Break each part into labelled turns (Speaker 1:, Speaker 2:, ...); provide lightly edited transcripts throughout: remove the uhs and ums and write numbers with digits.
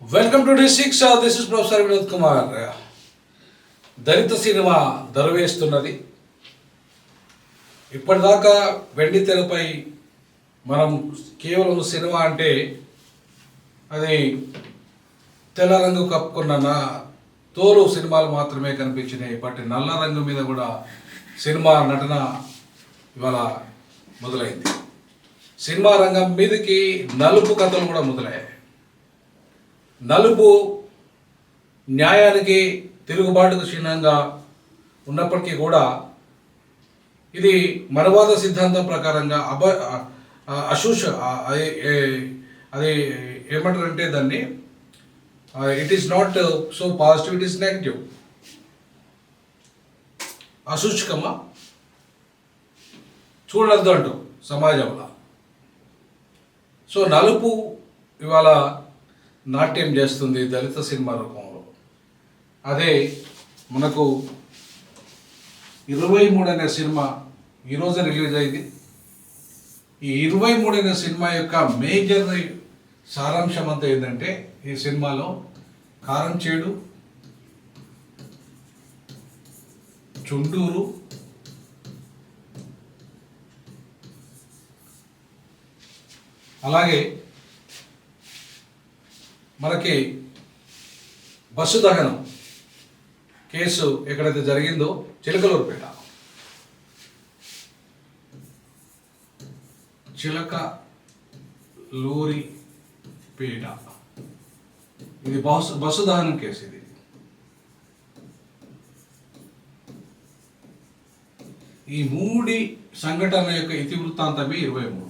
Speaker 1: Welcome to డి6. This is professor Vinod Kumar. Dalit cinema దరవేస్తున్నది. ఇప్పటిదాకా వెండి తెరపై మనం కేవలం సినిమా అంటే అది తెల్ల రంగు కప్పుకున్న తోలు సినిమాలు మాత్రమే కనిపించినాయి. బట్ నల్ల రంగు మీద కూడా సినిమా నటన ఇవాళ మొదలైంది. సినిమా రంగం మీదకి నలుపు కథలు కూడా మొదలయ్యాయి. నలుపు న్యాయానికి తిరుగుబాటుకు చిహ్నంగా ఉన్నప్పటికీ కూడా ఇది మనవాద సిద్ధాంతం ప్రకారంగా అది ఏమంటారంటే దాన్ని it is not so positive, it is negative. అసూచకమా చూడద్దు అంటూ సమాజంలో. సో నలుపు ఇవాళ నాట్యం చేస్తుంది దళిత సినిమా రూపంలో. అదే మనకు 23 అనే సినిమా ఈరోజు రిలీజ్ అయింది. ఈ 23 అనే సినిమా యొక్క మేజర్ సారాంశం అంతా ఏంటంటే ఈ సినిమాలో కారంచేడు, చుండూరు, అలాగే మనకి బస్సు దహనం కేసు ఎక్కడైతే జరిగిందో చిలకలూరుపేట, చిలకలూరిపేట, ఇది బస్సు దహనం కేసు. ఇది ఈ మూడి సంఘటన యొక్క ఇతివృత్తాంతమే 23.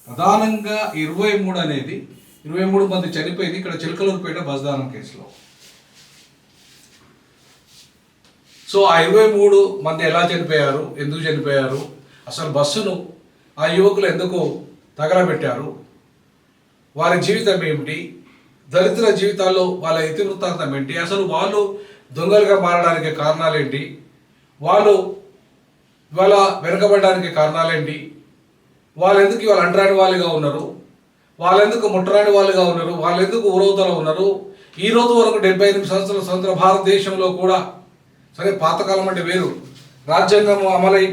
Speaker 1: ప్రధానంగా 23 అనేది 23 మంది చనిపోయింది ఇక్కడ చిలకలూరుపేట బస్ దానం కేసులో. సో ఆ 23 మంది ఎలా చనిపోయారు, ఎందుకు చనిపోయారు, అసలు బస్సును ఆ యువకులు ఎందుకు తగలబెట్టారు, వారి జీవితం ఏమిటి, దళితుల జీవితాల్లో వాళ్ళ ఇతివృత్తాంతం ఏంటి, అసలు వాళ్ళు దొంగలుగా మారడానికి కారణాలేంటి, వాళ్ళు ఇవాళ వెనుకబడడానికి కారణాలేంటి, వాళ్ళు ఎందుకు ఇవాళ అంటరాని వాళ్ళుగా ఉన్నారు, వాళ్ళెందుకు ముట్టరాని వాళ్ళుగా ఉన్నారు, వాళ్ళెందుకు ఊరవతలో ఉన్నారు. ఈ రోజు వరకు 78 సంవత్సరాల స్వతంత్ర భారతదేశంలో కూడా, సరే పాతకాలం అంటే వేరు, రాజ్యాంగం అమలై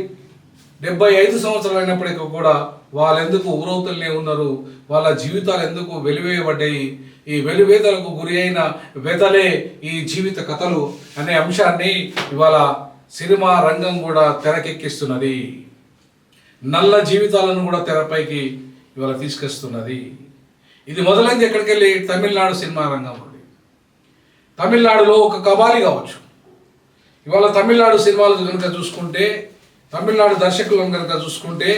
Speaker 1: 75 సంవత్సరాలు అయినప్పటికీ కూడా వాళ్ళెందుకు ఊరవతలనే ఉన్నారు, వాళ్ళ జీవితాలు ఎందుకు వెలివేయబడ్డాయి, ఈ వెలివేతలకు గురి అయిన వెతలే ఈ జీవిత కథలు అనే అంశాన్ని ఇవాళ సినిమా రంగం కూడా తెరకెక్కిస్తున్నది. నల్ల జీవితాలను కూడా తెరపైకి ఇవాళ తీసుకొస్తున్నది. ఇది మొదలైంది ఎక్కడికి వెళ్ళి తమిళనాడు సినిమా రంగం నుండి. తమిళనాడులో ఒక కబాలి కావచ్చు. ఇవాళ తమిళనాడు సినిమాలు కనుక చూసుకుంటే, తమిళనాడు దర్శకులను కనుక చూసుకుంటే,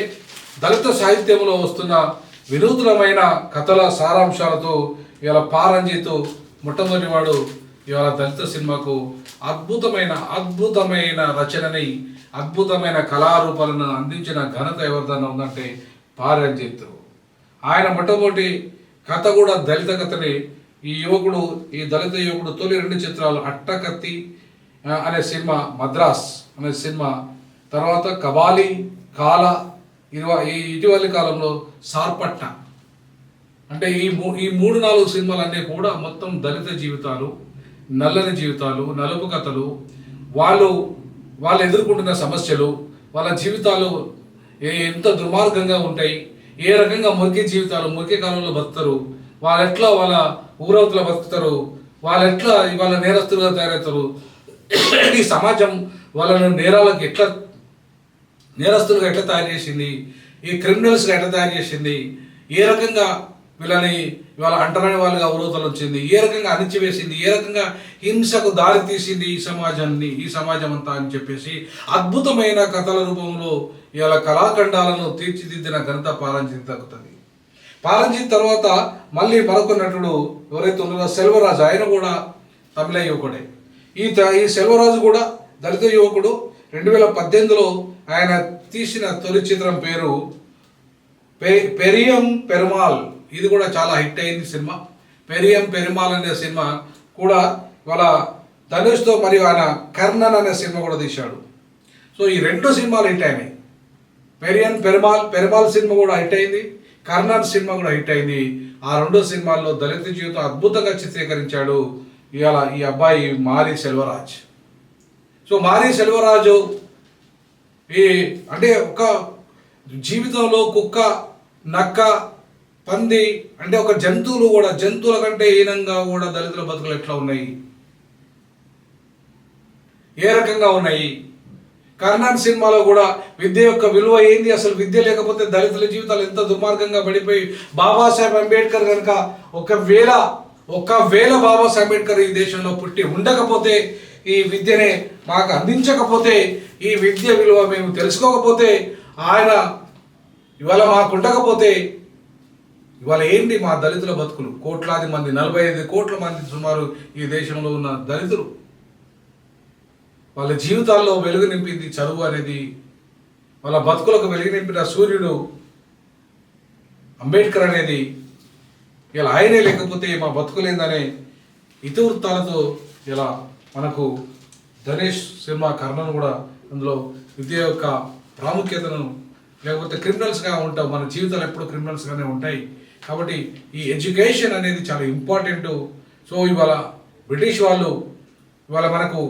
Speaker 1: దళిత సాహిత్యంలో వస్తున్న వినూత్నమైన కథల సారాంశాలతో ఇవాళ పారంజిత్ మొట్టమొదటివాడు ఇవాళ దళిత సినిమాకు అద్భుతమైన రచనని, అద్భుతమైన కళారూపాలను అందించిన ఘనత ఎవరిదన్నా ఉందంటే పారంజిత్. ఆయన మొట్టమొదటి కథ కూడా దళిత కథని. ఈ దళిత యువకుడు తొలి 2 చిత్రాలు అట్టకత్తి అనే సినిమా, మద్రాస్ అనే సినిమా, తర్వాత కబాలి, కాల, ఇటీవలి కాలంలో సార్పట్ట, అంటే ఈ 3-4 సినిమాలన్నీ కూడా మొత్తం దళిత జీవితాలు, నల్లని జీవితాలు, నలుపు కథలు, వాళ్ళు ఎదుర్కొంటున్న సమస్యలు, వాళ్ళ జీవితాలు ఎంత దుర్మార్గంగా ఉంటాయి, ఏ రకంగా మురికి జీవితాలు, మురికి కాలంలో బతుకుతారు, వాళ్ళు ఎట్లా వాళ్ళ ఊరవతలో బతుకుతారు, వాళ్ళు ఎట్లా వాళ్ళ నేరస్తులుగా తయారవుతారు, ఈ సమాజం వాళ్ళను నేరస్తులుగా ఎట్లా తయారు చేసింది, ఈ క్రిమినల్స్గా ఎట్లా తయారు చేసింది, ఏ రకంగా వీళ్ళని ఇవాళ అంటరాని వాళ్ళుగా ఊరవతలు వచ్చింది, ఏ రకంగా అణిచివేసింది, ఏ రకంగా హింసకు దారి తీసింది ఈ సమాజం అంతా అని చెప్పేసి అద్భుతమైన కథల రూపంలో ఇవాళ కళాఖండాలను తీర్చిదిద్దిన ఘనత పారంజిత్ దక్కుతుంది. పారంజిత్ తర్వాత మళ్ళీ మరొక నటుడు ఎవరైతే ఉన్నారో సెల్వరాజు, ఆయన కూడా తమిళ యువకుడే. ఈ సెల్వరాజు కూడా దళిత యువకుడు. 2018లో ఆయన తీసిన తొలి చిత్రం పేరు పెరియం పెరుమాల్. ఇది కూడా చాలా హిట్ అయింది సినిమా. పెరియం పెరుమాల్ అనే సినిమా కూడా వాళ్ళ ధనుష్తో, మరియు ఆయన కర్ణన్ అనే సినిమా కూడా తీశాడు. సో ఈ 2 సినిమాలు హిట్ అయినాయి. పెరిమాల్ సినిమా కూడా హిట్ అయింది, కర్ణన్ సినిమా కూడా హిట్ అయింది. ఆ 2 సినిమాల్లో దళిత జీవితం అద్భుతంగా చిత్రీకరించాడు ఇవాళ ఈ అబ్బాయి మారి సెల్వరాజ్. సో మారి సెల్వరాజు ఈ అంటే ఒక జీవితంలో కుక్క, నక్క, పంది అంటే ఒక జంతువులు కూడా, జంతువుల కంటే హీనంగా కూడా దళితుల బతుకులు ఎట్లా ఉన్నాయి, ఏ రకంగా ఉన్నాయి. కర్ణాన్ సినిమాలో కూడా విద్య యొక్క విలువ ఏంది, అసలు విద్య లేకపోతే దళితుల జీవితాలు ఎంత దుర్మార్గంగా పడిపోయి, బాబాసాహెబ్ అంబేద్కర్ కనుక ఒకవేళ బాబాసాహెబ్ అంబేద్కర్ ఈ దేశంలో పుట్టి ఉండకపోతే, ఈ విద్యనే మాకు అందించకపోతే, ఈ విద్య విలువ మేము తెలుసుకోకపోతే, ఆయన ఇవాళ మాకు ఉండకపోతే ఇవాళ ఏంటి మా దళితుల బతుకులు? కోట్లాది మంది, 45 కోట్ల మంది సుమారు ఈ దేశంలో ఉన్న దళితులు, వాళ్ళ జీవితాల్లో వెలుగు నింపింది చదువు అనేది. వాళ్ళ బతుకులకు వెలుగు నింపిన సూర్యుడు అంబేద్కర్ అనేది. ఇలా ఆయనే లేకపోతే మా బతుకులేందనే ఇతివృత్తాలతో ఇలా మనకు ధనేష్ సినిమా కర్ణన్ కూడా అందులో విద్య యొక్క ప్రాముఖ్యతను, లేకపోతే క్రిమినల్స్గా ఉంటాం, మన జీవితాలు ఎప్పుడు క్రిమినల్స్గానే ఉంటాయి కాబట్టి ఈ ఎడ్యుకేషన్ అనేది చాలా ఇంపార్టెంట్. సో ఇవాళ బ్రిటిష్ వాళ్ళు ఇవాళ మనకు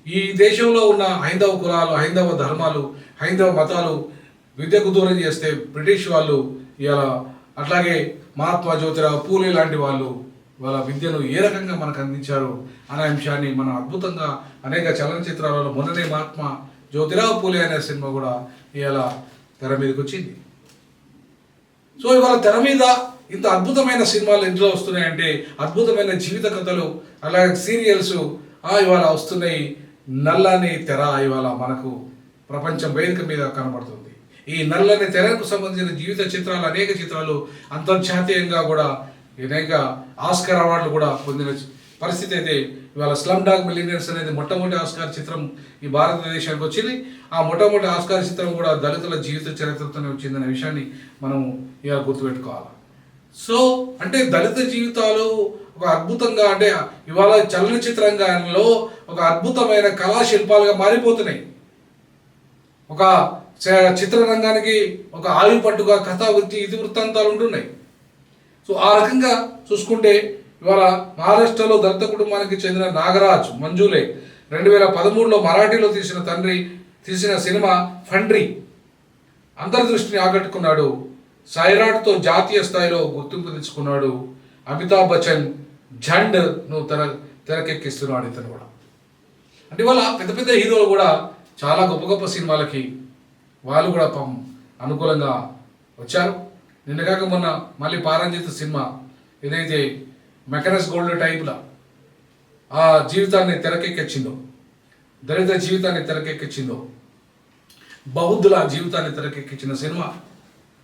Speaker 1: ఈ దేశంలో ఉన్న హైందవ కులాలు, హైందవ ధర్మాలు, హైందవ మతాలు విద్యకు దూరం చేస్తే బ్రిటిష్ వాళ్ళు ఇవాళ, అట్లాగే మహాత్మా జ్యోతిరావు పూలే లాంటి వాళ్ళు వాళ్ళ విద్యను ఏ రకంగా మనకు అందించారు అనే అంశాన్ని మనం అద్భుతంగా అనేక చలనచిత్రాలలో, మొన్ననే మహాత్మా జ్యోతిరావు పూలే అనే సినిమా కూడా ఇవాళ తెర మీదకి వచ్చింది. సో ఇవాళ తెర మీద ఇంత అద్భుతమైన సినిమాలు ఎందులో వస్తున్నాయంటే, అద్భుతమైన జీవిత కథలు, అలాగే సీరియల్స్ ఇవాళ వస్తున్నాయి. నల్లని తెర ఇవాళ మనకు ప్రపంచం వేదిక మీద కనబడుతుంది. ఈ నల్లని తెరకు సంబంధించిన జీవిత చిత్రాలు, అనేక చిత్రాలు అంతర్జాతీయంగా కూడా అనేక ఆస్కార్ అవార్డులు కూడా పొందిన పరిస్థితి అయితే ఇవాళ స్లమ్ డాగ్ మిలియనర్స్ అనేది మొట్టమొదటి ఆస్కార్ చిత్రం ఈ భారతదేశానికి వచ్చింది. ఆ మొట్టమొదటి ఆస్కార్ చిత్రం కూడా దళితుల జీవిత చరిత్రతోనే వచ్చిందనే విషయాన్ని మనం ఇవాళ గుర్తుపెట్టుకోవాలి. సో అంటే దళిత జీవితాలు ఒక అద్భుతంగా, అంటే ఇవాళ చలనచిత్రంగాలో ఒక అద్భుతమైన కళాశిల్పాలుగా మారిపోతున్నాయి. ఒక చిత్రరంగానికి ఒక ఆయుపట్టుగా కథా వృత్తి ఇతివృత్తాంతాలు ఉంటున్నాయి. సో ఆ రకంగా చూసుకుంటే ఇవాళ మహారాష్ట్రలో దళిత కుటుంబానికి చెందిన నాగరాజ్ మంజులే 2013లో మరాఠీలో తీసిన సినిమా ఫండ్రీ అంతర్దృష్టిని ఆకట్టుకున్నాడు. సైరాట్తో జాతీయ స్థాయిలో గుర్తింపు తెచ్చుకున్నాడు. అమితాబ్ బచ్చన్ జండ్ను తెరకెక్కిస్తున్నాడు ఇతను కూడా. అంటే ఇవాళ పెద్ద పెద్ద హీరోలు కూడా చాలా గొప్ప గొప్ప సినిమాలకి వాళ్ళు కూడా అనుకూలంగా వచ్చారు. నిన్నగాక మొన్న మళ్ళీ పారంజిత్ సినిమా ఏదైతే మెకనస్ గోల్డ్ టైప్లో ఆ జీవితాన్ని తెరకెక్కించిందో, దళిత జీవితాన్ని తెరకెక్కించిందో, బౌద్ధుల జీవితాన్ని తెరకెక్కించిన సినిమా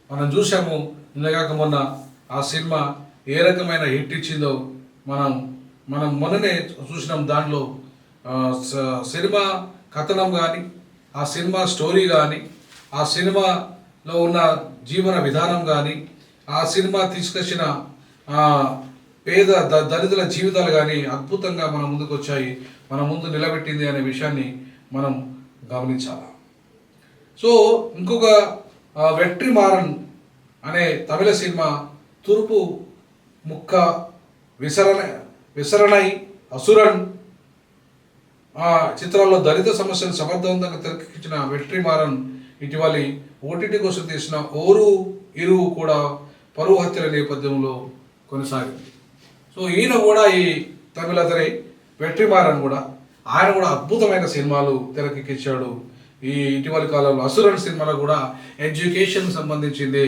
Speaker 1: మనం చూసాము. నిన్నగాక మొన్న ఆ సినిమా ఏ రకమైన హిట్ ఇచ్చిందో మనం మొన్ననే చూసినాం. దాంట్లో సినిమా కథనం కానీ, ఆ సినిమా స్టోరీ కానీ, ఆ సినిమాలో ఉన్న జీవన విధానం కానీ, ఆ సినిమా తీసుకొచ్చిన పేద దళితుల జీవితాలు కానీ అద్భుతంగా మన ముందుకు వచ్చాయి, మన ముందు నిలబెట్టింది అనే విషయాన్ని మనం గమనించాలి. సో ఇంకొక వెట్రిమారన్ అనే తమిళ సినిమా తూర్పు ముక్క విసరణై అసురన్ చిత్రాల్లో దళిత సమస్యను సమర్థవంతంగా తెరకెక్కించిన వెట్రిమారన్ ఇటీవలి ఓటీటీ కోసం తీసిన ఓరు ఇరువు కూడా పరువు హత్యల నేపథ్యంలో కొనసాగింది. సో ఈయన కూడా ఈ తమిళ తెరై వెట్రిమారన్ కూడా ఆయన కూడా అద్భుతమైన సినిమాలు తెరకెక్కించాడు. ఈ ఇటీవలి కాలంలో అసురన్ సినిమాలో కూడా ఎడ్యుకేషన్ సంబంధించింది,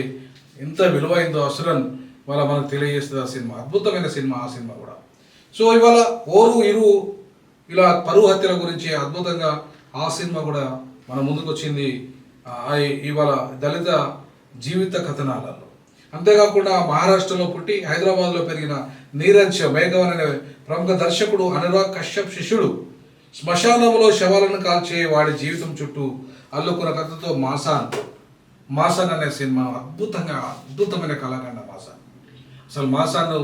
Speaker 1: ఎంత విలువైందో అసురన్ వాళ్ళ మనకు తెలియజేస్తుంది. ఆ సినిమా అద్భుతమైన సినిమా, ఆ సినిమా కూడా. సో ఇవాళ ఓరు ఇరు ఇలా పరువు హత్యల గురించి అద్భుతంగా ఆ సినిమా కూడా మన ముందుకు వచ్చింది ఇవాళ దళిత జీవిత కథనాలలో. అంతేకాకుండా మహారాష్ట్రలో పుట్టి హైదరాబాద్లో పెరిగిన నీరజ్ మేఘవన్ అనే ప్రముఖ దర్శకుడు అనురాగ్ కశ్యప్ శిష్యుడు శ్మశానంలో శవాలను కాల్చే వాడి జీవితం చుట్టూ అల్లుకున్న కథతో మాసాన్ అనే సినిమా అద్భుతమైన కళాఖండ మాసాన్. అసలు మాసాన్ను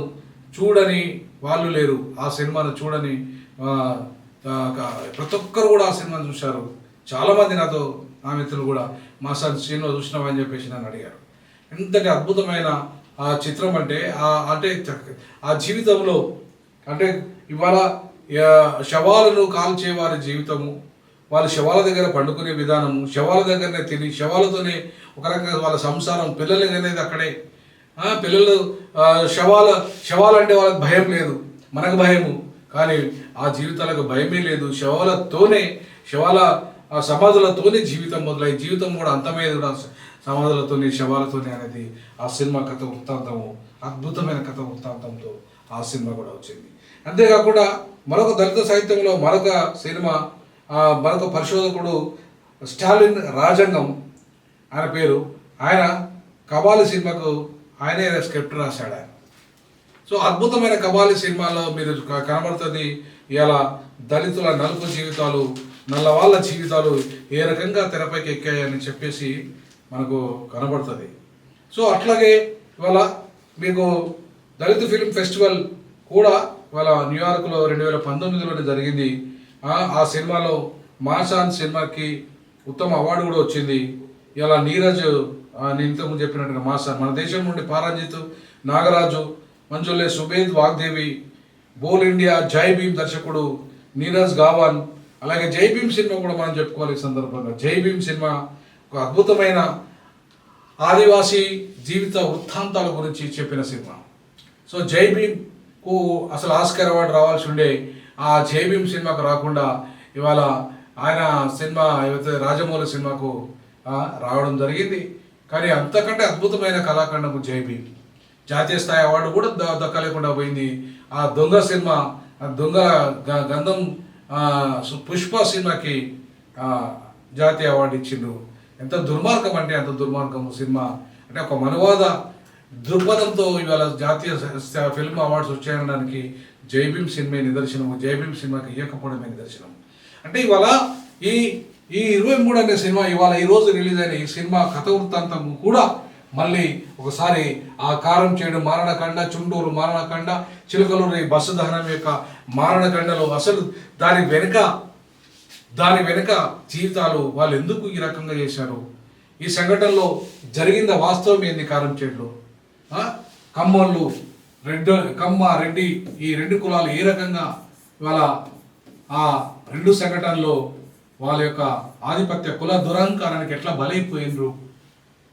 Speaker 1: చూడని వాళ్ళు లేరు, ఆ సినిమాను చూడని ప్రతి ఒక్కరు కూడా ఆ సినిమాను చూశారు. చాలామంది నాతో నా మిత్రులు కూడా మాసాన్ సినిమా చూసినావని చెప్పేసి నన్ను అడిగారు. ఎంతటి అద్భుతమైన ఆ చిత్రం అంటే అంటే ఆ జీవితంలో అంటే ఇవాళ శవాలను కాల్చే వారి జీవితము, వాళ్ళ శవాల దగ్గర పండుకునే విధానము, శవాల దగ్గరనే తిని శవాలతోనే ఒక రకంగా వాళ్ళ సంసారం, పిల్లలు అనేది అక్కడే. పిల్లలు శవాలంటే వాళ్ళకి భయం లేదు, మనకు భయము, కానీ ఆ జీవితాలకు భయమే లేదు. శవాల సమాధులతోనే జీవితం మొదలై జీవితం కూడా అంతమయ్యేది కూడా సమాధులతోని శవాలతోనే అనేది ఆ సినిమా కథ వృత్తాంతము, అద్భుతమైన కథ వృత్తాంతంతో ఆ సినిమా కూడా వచ్చింది. అంతేకాకుండా మరొక దళిత సాహిత్యంలో మరొక సినిమా, మరొక పరిశోధకుడు స్టాలిన్ రాజంగం ఆయన పేరు. ఆయన కబాలి సినిమాకు ఆయనే స్క్రిప్ట్ రాశాడు ఆయన. సో అద్భుతమైన కబాలి సినిమాలో మీరు కనబడుతుంది ఇలా దళితుల నలుపు జీవితాలు, నల్లవాళ్ళ జీవితాలు ఏ రకంగా తెరపైకి ఎక్కాయని చెప్పేసి మనకు కనబడుతుంది. సో అట్లాగే ఇవాళ మీకు దళిత ఫిల్మ్ ఫెస్టివల్ కూడా ఇవాళ న్యూయార్క్లో 2019లోనే జరిగింది. ఆ సినిమాలో మాషాన్ సినిమాకి ఉత్తమ అవార్డు కూడా వచ్చింది. ఇలా నీరజ్, నేను ఇంతకుముందు చెప్పినట్టుగా మాషాన్ మన దేశం నుండి పారంజిత్, నాగరాజు, మంజులే, సుబేద్ వాగ్దేవి, బోల్ ఇండియా, జై భీమ్ దర్శకుడు నీరజ్ గావాన్. అలాగే జై భీమ్ సినిమా కూడా మనం చెప్పుకోవాలి ఈ సందర్భంగా. జై భీమ్ సినిమా ఒక అద్భుతమైన ఆదివాసీ జీవిత వృత్తాంతాల గురించి చెప్పిన సినిమా. సో జై భీమ్కు అసలు ఆస్కార్ అవార్డు రావాల్సి ఉండే, ఆ జై భీమ్ సినిమాకు రాకుండా ఇవాళ ఆయన సినిమా ఏవైతే రాజమౌళి సినిమాకు రావడం జరిగింది. కానీ అంతకంటే అద్భుతమైన కళాఖండము జై భీమ్. జాతీయ స్థాయి అవార్డు కూడా దక్కలేకుండా పోయింది. ఆ దొంగ సినిమా, దొంగ గంధం పుష్ప సినిమాకి జాతీయ అవార్డు ఇచ్చిండు. ఎంత దుర్మార్గం అంటే అంత దుర్మార్గం సినిమా. అంటే ఒక మనువాద దృక్పథంతో ఇవాళ జాతీయ ఫిల్మ్ అవార్డ్స్ వచ్చాయనడానికి జై భీమ్ సినిమా నిదర్శనము, జై భీమ్ సినిమాకి ఇవ్వకపోవడమే నిదర్శనం. అంటే ఇవాళ ఈ 23 అనే సినిమా ఇవాళ ఈరోజు రిలీజ్ అయిన ఈ సినిమా కథ వృత్తాంతం కూడా మళ్ళీ ఒకసారి ఆ కారం చేడు మారణకాండ, చుండూరు మారణకాండ, చిలుకలూరి బస్సు దహనం యొక్క మారణకాండలో అసలు దాని వెనుక జీవితాలు వాళ్ళు ఎందుకు ఈ రకంగా చేశారు, ఈ సంఘటనలో జరిగిందా వాస్తవం ఏంది, కారం చేడులో కమ్మోళ్ళు, రెడ్డి ఈ రెండు కులాలు ఏ రకంగా వాళ్ళ ఆ రెండు సంఘటనలో వాళ్ళ యొక్క ఆధిపత్య కుల దురహంకారానికి ఎట్లా బలైపోయినరు.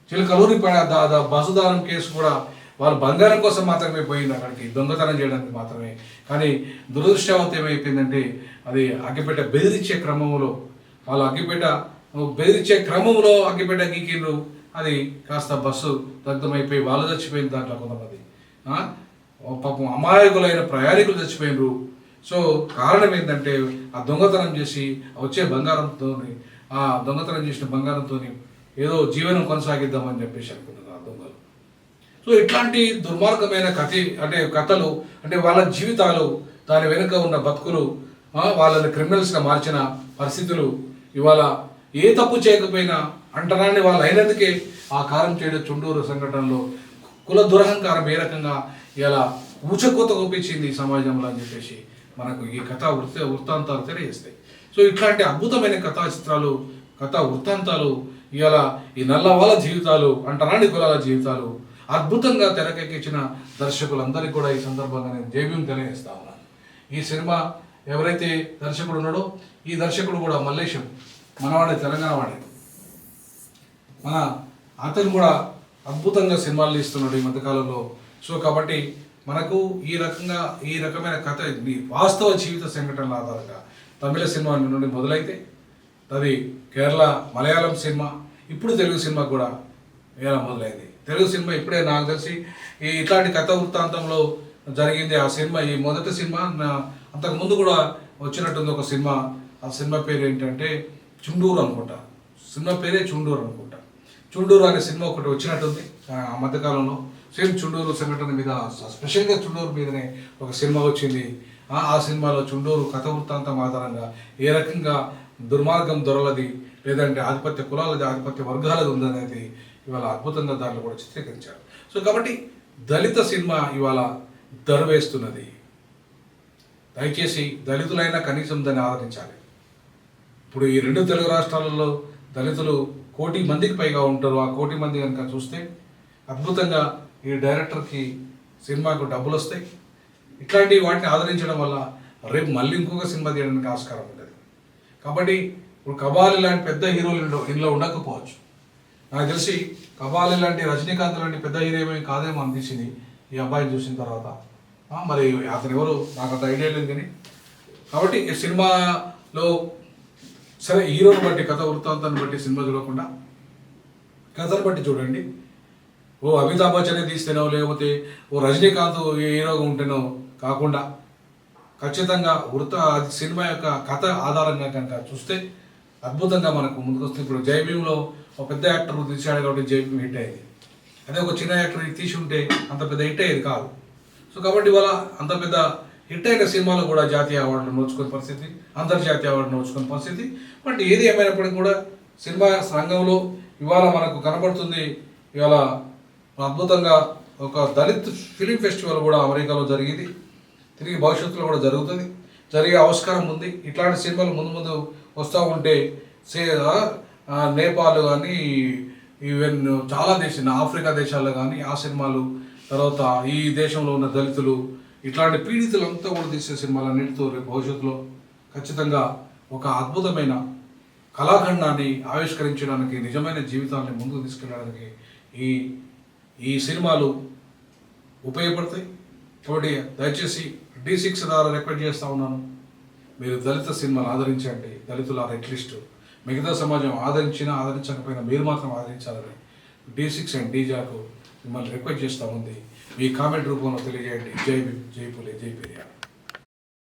Speaker 1: చిలకలూరి బస్సుదానం కేసు కూడా వాళ్ళు బంగారం కోసం మాత్రమే పోయింది, అక్కడికి దొంగతనం చేయడానికి మాత్రమే. కానీ దురదృష్టవతం ఏమైపోయిందంటే అది అగ్గిపెట్ట బెదిరించే క్రమంలో అగ్గిపెట్ట గీకిండ్రు. అది కాస్త బస్సు దగ్ధమైపోయి వాళ్ళు చచ్చిపోయింది. దాంట్లో కొంతమంది పాపం అమాయకులైన ప్రయాణికులు చచ్చిపోయినరు. సో కారణం ఏంటంటే ఆ దొంగతనం చేసి వచ్చే బంగారంతో, ఆ దొంగతనం చేసిన బంగారంతో ఏదో జీవనం కొనసాగిద్దామని చెప్పేసి అనుకున్నారు ఆ దొంగలు. సో ఇట్లాంటి దుర్మార్గమైన కథలు అంటే వాళ్ళ జీవితాలు, దాని వెనుక ఉన్న బతుకులు, వాళ్ళని క్రిమినల్స్గా మార్చిన పరిస్థితులు, ఇవాళ ఏ తప్పు చేయకపోయినా అంటరాని వాళ్ళు అయినందుకే ఆ కారం చేయడం చుండూరు సంఘటనలో కుల దురహంకారం ఏ రకంగా ఇలా ఊచకోత కోపించింది సమాజంలో అని చెప్పేసి మనకు ఈ కథా వృత్తాంతాలు తెలియజేస్తాయి. సో ఇట్లాంటి అద్భుతమైన కథా చిత్రాలు, కథా వృత్తాంతాలు ఇవాళ ఈ నల్లవాళ్ళ జీవితాలు, అంటరాని కులాల జీవితాలు అద్భుతంగా తెరకెక్కించిన దర్శకులందరికీ కూడా ఈ సందర్భంగా నేను జై భీమ్ తెలియజేస్తా ఉన్నాను. ఈ సినిమా ఎవరైతే దర్శకుడు ఉన్నాడో ఈ దర్శకుడు కూడా మల్లేశం, మనవాడే, తెలంగాణ వాడే. అతను కూడా అద్భుతంగా సినిమాలు తీస్తున్నాడు ఈ మధ్యకాలంలో. సో కాబట్టి మనకు ఈ రకమైన కథ వాస్తవ జీవిత సంఘటనల ఆధారంగా తమిళ సినిమా నుండి మొదలైతే అది కేరళ, మలయాళం సినిమా, ఇప్పుడు తెలుగు సినిమా కూడా ఎలా మొదలైంది. తెలుగు సినిమా ఇప్పుడే నాకు తెలిసి ఇట్లాంటి కథ వృత్తాంతంలో జరిగింది ఆ సినిమా. ఈ మొదటి సినిమా అంతకుముందు కూడా వచ్చినట్టుంది ఒక సినిమా. ఆ సినిమా పేరు ఏంటంటే చుండూరు అనుకుంటా. సినిమా పేరే చుండూరు అనుకుంటా. చుండూరు అనే సినిమా ఒకటి వచ్చినట్టుంది ఆ మధ్యకాలంలో. సేమ్ చుండూరు సంఘటన మీద, స్పెషల్గా చుండూరు మీదనే ఒక సినిమా వచ్చింది. ఆ సినిమాలో చుండూరు కథ వృత్తాంతం ఆధారంగా ఏ రకంగా దుర్మార్గం దొరలది, లేదంటే ఆధిపత్య కులాలది, ఆధిపత్య వర్గాలది ఉందనేది ఇవాళ అద్భుతంగా దాంట్లో కూడా చిత్రీకరించారు. సో కాబట్టి దళిత సినిమా ఇవాళ దరవేస్తున్నది. దయచేసి దళితులైనా కనీసం దాన్ని ఆదరించాలి. ఇప్పుడు ఈ 2 తెలుగు రాష్ట్రాలలో దళితులు 1,000,000 మందికి పైగా ఉంటారు. ఆ 1,000,000 మంది కనుక చూస్తే అద్భుతంగా ఈ డైరెక్టర్కి సినిమాకు డబ్బులు వస్తాయి. ఇట్లాంటి వాటిని ఆదరించడం వల్ల రేపు మళ్ళీ ఇంకొక సినిమా తీయడానికి ఆస్కారం ఉంటుంది. కాబట్టి ఇప్పుడు కబాలి లాంటి పెద్ద హీరోలు ఇందులో ఉండకపోవచ్చు. నాకు తెలిసి కబాలి లాంటి రజనీకాంత్ లాంటి పెద్ద హీరో ఏమీ కాదేమో అనిపించింది ఈ అబ్బాయిని చూసిన తర్వాత. మరి అతను ఎవరు నాకు అంత ఐడియా లేదు కానీ. కాబట్టి ఈ సినిమాలో సరే హీరోని బట్టి కథ వృత్తాంతాన్ని బట్టి సినిమా చూడకుండా కథను బట్టి చూడండి. ఓ అమితాబ్ బచ్చనే తీస్తేనో లేకపోతే ఓ రజనీకాంత్ హీరోగా ఉంటేనో కాకుండా ఖచ్చితంగా సినిమా యొక్క కథ ఆధారంగా కనుక చూస్తే అద్భుతంగా మనకు ముందుకు వస్తుంది. ఇప్పుడు జై భీమ్లో ఒక పెద్ద యాక్టర్ తీసాడు కాబట్టి జై భీమ్ హిట్ అయ్యేది. అదే ఒక చిన్న యాక్టర్ తీసి ఉంటే అంత పెద్ద హిట్ అయ్యేది కాదు. సో కాబట్టి ఇవాళ అంత పెద్ద హిట్ అయిన సినిమాలు కూడా జాతీయ అవార్డులు నోచుకునే పరిస్థితి, అంతర్జాతీయ అవార్డు నోచుకునే పరిస్థితి. బట్ ఏది ఏమైనప్పటికీ కూడా సినిమా రంగంలో ఇవాళ మనకు కనబడుతుంది. ఇవాళ అద్భుతంగా ఒక దళిత్ ఫిలిం ఫెస్టివల్ కూడా అమెరికాలో జరిగింది. తిరిగి భవిష్యత్తులో కూడా జరుగుతుంది, జరిగే ఆవిష్కారం ఉంది. ఇట్లాంటి సినిమాలు ముందు ముందు వస్తూ ఉంటే నేపాల్ కానీ ఈవెన్ చాలా ఆఫ్రికా దేశాల్లో కానీ ఆ సినిమాలు, తర్వాత ఈ దేశంలో ఉన్న దళితులు ఇట్లాంటి పీడితులంతా కూడా తీసే సినిమాలన్నిటితో రేపు భవిష్యత్తులో ఖచ్చితంగా ఒక అద్భుతమైన కళాఖండాన్ని ఆవిష్కరించడానికి, నిజమైన జీవితాన్ని ముందుకు తీసుకెళ్ళడానికి ఈ సినిమాలు ఉపయోగపడతాయి. కాబట్టి దయచేసి D6 ద్వారా రిక్వెస్ట్ చేస్తూ ఉన్నాను, మీరు దళిత సినిమాలు ఆదరించండి. దళితులారా అట్లీస్ట్ మిగతా సమాజం ఆదరించినా ఆదరించకపోయినా మీరు మాత్రం ఆదరించాలని D6 అండ్ డీజాకు మిమ్మల్ని రిక్వెస్ట్ చేస్తూ ఉంది. మీ కామెంట్ రూపంలో తెలియజేయండి. జై భీమ్, జై పులే, జై పెరియార్.